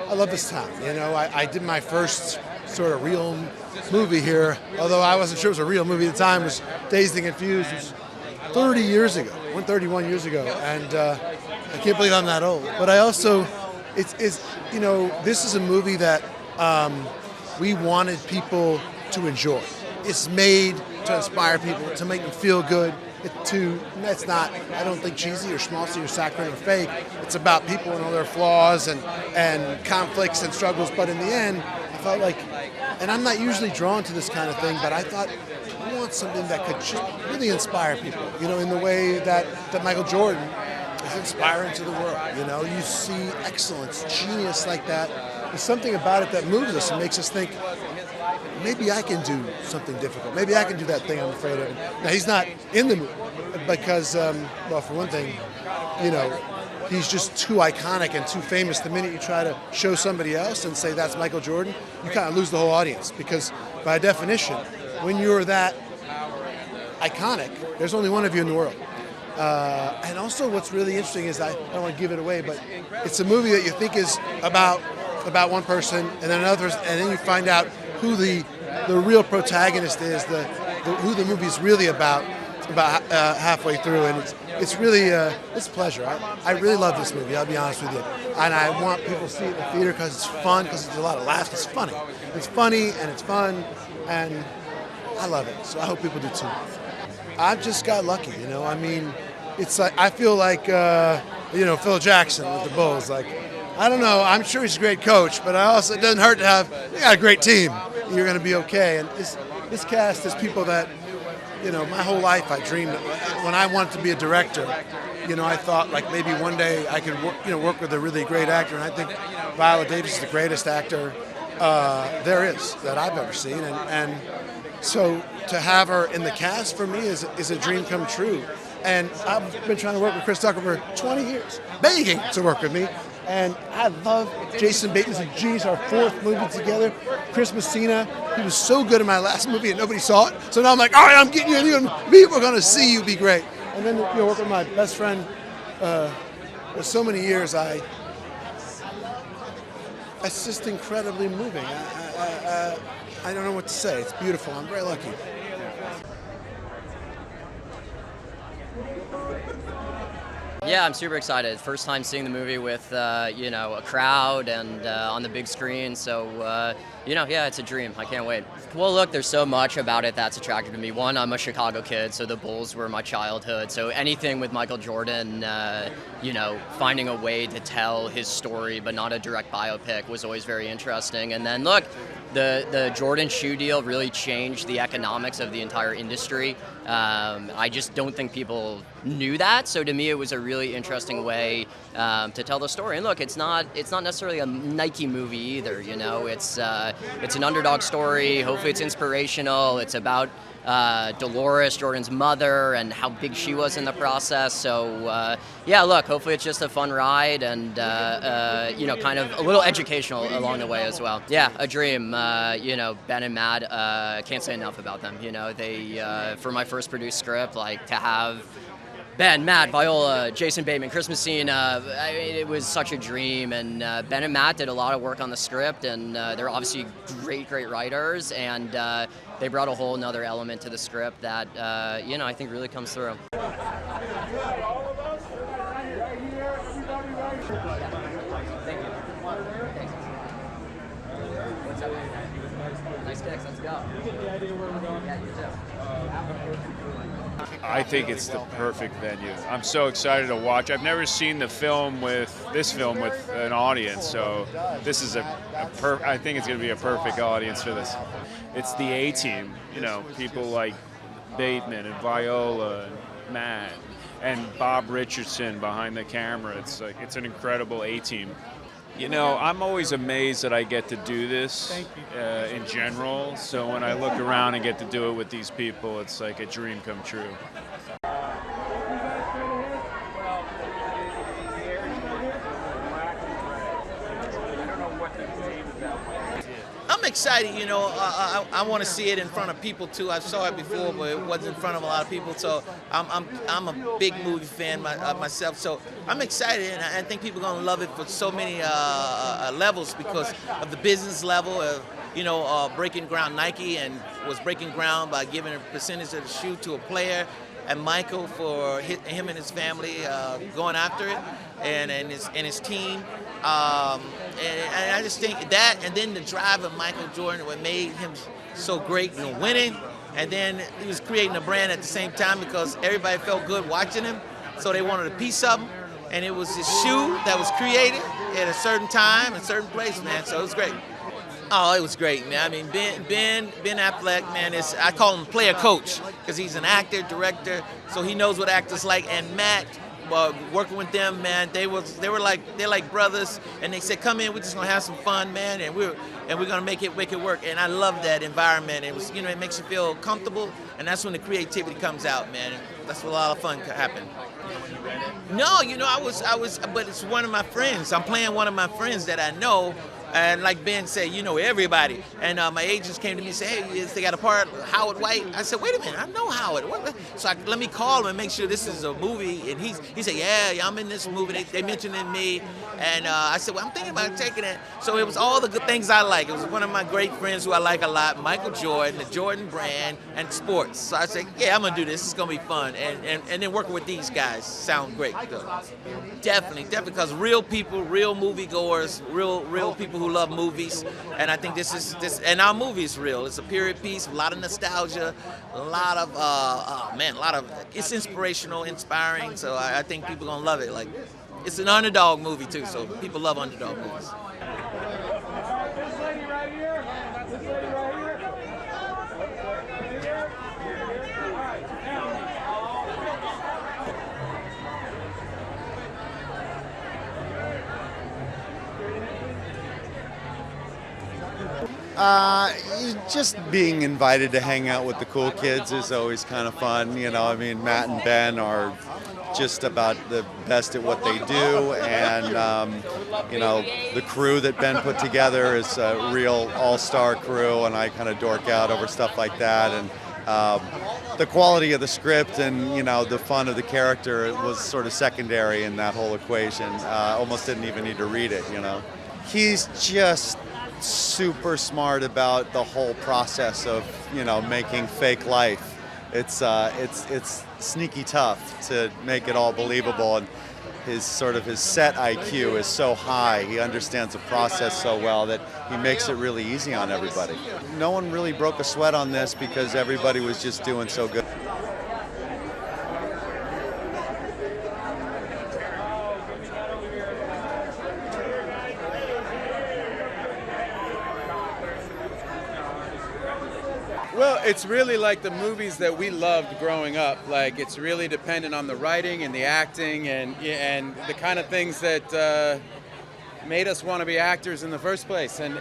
I love this town. You know, I did my first sort of real movie here, although I wasn't sure it was a real movie at the time. It was Dazed and Confused. It was 30 years ago, 31 years ago, and I can't believe I'm that old. But I also, it's you know, this is a movie that we wanted people to enjoy. It's made to inspire people, to make them feel good. It's not, I don't think, cheesy or schmaltzy or saccharine or fake. It's about people and all their flaws and conflicts and struggles. But in the end, I felt like, and I'm not usually drawn to this kind of thing, but I thought, I want something that could just really inspire people, you know, in the way that Michael Jordan is inspiring to the world. You know, you see excellence, genius like that. There's something about it that moves us and makes us think, maybe I can do something difficult. Maybe I can do that thing I'm afraid of. Now, he's not in the movie because, well, for one thing, you know, he's just too iconic and too famous. The minute you try to show somebody else and say that's Michael Jordan, you kind of lose the whole audience because, by definition, when you're that iconic, there's only one of you in the world. And also what's really interesting is, I don't want to give it away, but it's a movie that you think is about one person and then another, and then you find out who the real protagonist is, who the movie's really about halfway through, and it's really it's a pleasure. I really love this movie, I'll be honest with you, and I want people to see it in the theater because it's fun, because it's a lot of laughs. It's funny and it's fun, and I love it. So I hope people do too. I've just got lucky, you know. I mean, it's like I feel like you know, Phil Jackson with the Bulls, like. I don't know. I'm sure he's a great coach, but it doesn't hurt to have a great team. You're going to be okay. And this cast is people that, you know, my whole life I dreamed. When I wanted to be a director, you know, I thought like maybe one day I could work with a really great actor. And I think Viola Davis is the greatest actor there is that I've ever seen. And so to have her in the cast for me is a dream come true. And I've been trying to work with Chris Tucker for 20 years, begging to work with me. And I love Jason Bateman's a genius, our fourth movie together. Chris Messina, he was so good in my last movie and nobody saw it. So now I'm like, all right, I'm getting you, and people are going to see you be great. And then work with my best friend for so many years. It's just incredibly moving. I don't know what to say. It's beautiful. I'm very lucky. Yeah, I'm super excited. First time seeing the movie with, you know, a crowd and on the big screen. So, you know, yeah, it's a dream. I can't wait. Well, look, there's so much about it that's attractive to me. One, I'm a Chicago kid, so the Bulls were my childhood. So anything with Michael Jordan, you know, finding a way to tell his story but not a direct biopic was always very interesting. And then, look, the Jordan shoe deal really changed the economics of the entire industry. I just don't think people knew that. So to me, it was a really interesting way to tell the story. And look, it's not necessarily a Nike movie either. You know, it's an underdog story. Hopefully, it's inspirational. It's about Dolores, Jordan's mother, and how big she was in the process. So yeah, look, hopefully it's just a fun ride and you know, kind of a little educational along the way as well. Yeah, a dream. You know, Ben and Matt, can't say enough about them. You know, they for my first produced script, like to have Ben, Matt, Viola, Jason Bateman, Chris Messina, it was such a dream. And Ben and Matt did a lot of work on the script, and they're obviously great writers, and they brought a whole nother element to the script that, you know, I think really comes through. Thank you. Thanks. What's up? Nice kicks, let's go. You get the idea where we're going? Yeah, you do. I think it's the perfect venue. I'm so excited to watch. I've never seen this film with an audience, so this is I think it's going to be a perfect audience for this. It's the A-team, people like Bateman and Viola and Matt and Bob Richardson behind the camera. It's an incredible A-team. I'm always amazed that I get to do this in general. So when I look around and get to do it with these people, it's like a dream come true. I'm excited, I want to see it in front of people too. I saw it before, but it wasn't in front of a lot of people. So I'm a big movie fan myself. So I'm excited, and I think people are gonna love it for so many levels because of the business level of breaking ground. Nike was breaking ground by giving a percentage of the shoe to a player, and Michael for him and his family going after it, and his team. And I just think that, and then the drive of Michael Jordan, what made him so great, winning, and then he was creating a brand at the same time because everybody felt good watching him, so they wanted a piece of him, and it was his shoe that was created at a certain time, a certain place, man. So it was great. Oh, it was great, man. I mean, Ben Affleck, man, I call him player coach because he's an actor, director, so he knows what actors like. And Matt, working with them, man, they're like brothers, and they said, "Come in, we're just gonna have some fun, man, and we're gonna make it work." And I love that environment. It was, it makes you feel comfortable, and that's when the creativity comes out, man. And that's when a lot of fun can happen. No, I was, but it's one of my friends. I'm playing one of my friends that I know. And like Ben said, everybody. And my agents came to me and said, "Hey, they got a part, Howard White." I said, "Wait a minute, I know Howard." So let me call him and make sure this is a movie. And he said, yeah, I'm in this movie. They mentioned in me. And I said, well, I'm thinking about taking it. So it was all the good things I like. It was one of my great friends who I like a lot, Michael Jordan, the Jordan brand, and sports. So I said, yeah, I'm going to do this. It's going to be fun. And then working with these guys sound great. So definitely, because real people, real moviegoers, real people who love movies, and I think this, and our movie is real. It's a period piece, a lot of nostalgia, a lot of, it's inspirational, inspiring, so I think people are gonna love it. Like, it's an underdog movie too, so people love underdog movies. Just being invited to hang out with the cool kids is always kind of fun. Matt and Ben are just about the best at what they do, and the crew that Ben put together is a real all-star crew, and I kind of dork out over stuff like that. And the quality of the script and the fun of the character was sort of secondary in that whole equation. Almost didn't even need to read it. He's just super smart about the whole process of making fake life. It's sneaky tough to make it all believable, and his set IQ is so high. He understands the process so well that he makes it really easy on everybody. No one really broke a sweat on this because everybody was just doing so good. Well, it's really like the movies that we loved growing up. Like, it's really dependent on the writing and the acting and the kind of things that made us want to be actors in the first place. And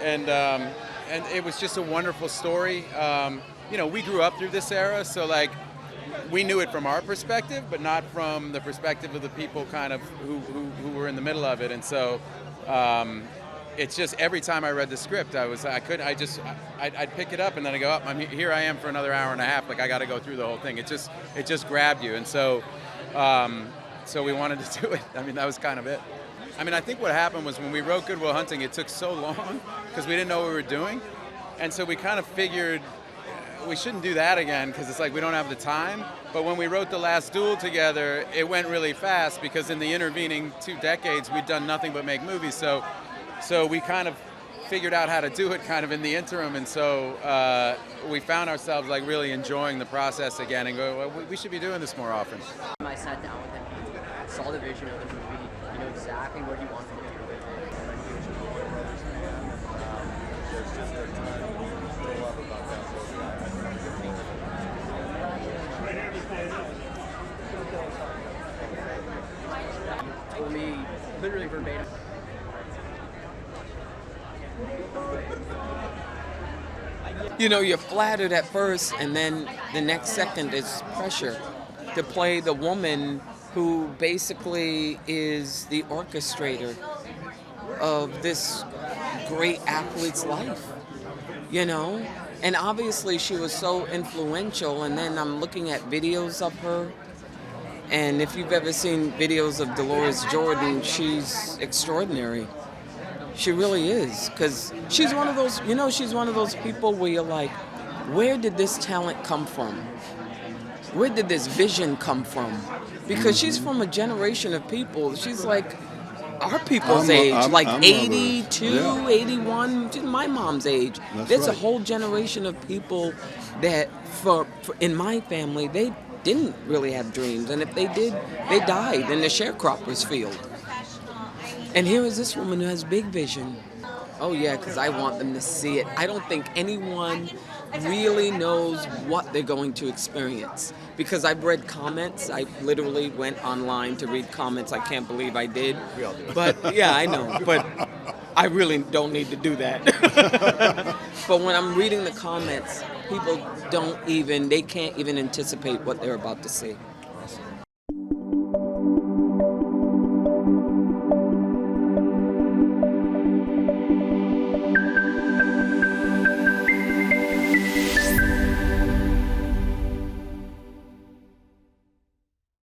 it was just a wonderful story. We grew up through this era, so like we knew it from our perspective, but not from the perspective of the people kind of who were in the middle of it. And so it's just every time I read the script, I'd pick it up and then I go, here I am for another hour and a half. Like, I got to go through the whole thing. It just grabbed you, and so we wanted to do it. That was kind of it. I think what happened was when we wrote Good Will Hunting, it took so long because we didn't know what we were doing, and so we kind of figured we shouldn't do that again because it's like we don't have the time. But when we wrote The Last Duel together, it went really fast because in the intervening 2 decades, we'd done nothing but make movies. So we kind of figured out how to do it kind of in the interim, and so we found ourselves like really enjoying the process again and go, well, we should be doing this more often. I sat down with him, saw the vision of the movie, you know exactly what he wanted to do with it. Told me literally verbatim. You know, you're flattered at first, and then the next second is pressure to play the woman who basically is the orchestrator of this great athlete's life, you know? And obviously she was so influential, and then I'm looking at videos of her, and if you've ever seen videos of Dolores Jordan, she's extraordinary. She really is, because she's one of those, you know, she's one of those people where you're like, where did this talent come from? Where did this vision come from? Because she's from a generation of people. She's like our people's age, like 82, 81, she's my mom's age. There's a whole generation of people that, for in my family, they didn't really have dreams. And if they did, they died in the sharecropper's field. And here is this woman who has big vision. Oh yeah, because I want them to see it. I don't think anyone really knows what they're going to experience. Because I've read comments. I literally went online to read comments. I can't believe I did. But yeah, I know. But I really don't need to do that. But when I'm reading the comments, people they can't even anticipate what they're about to see.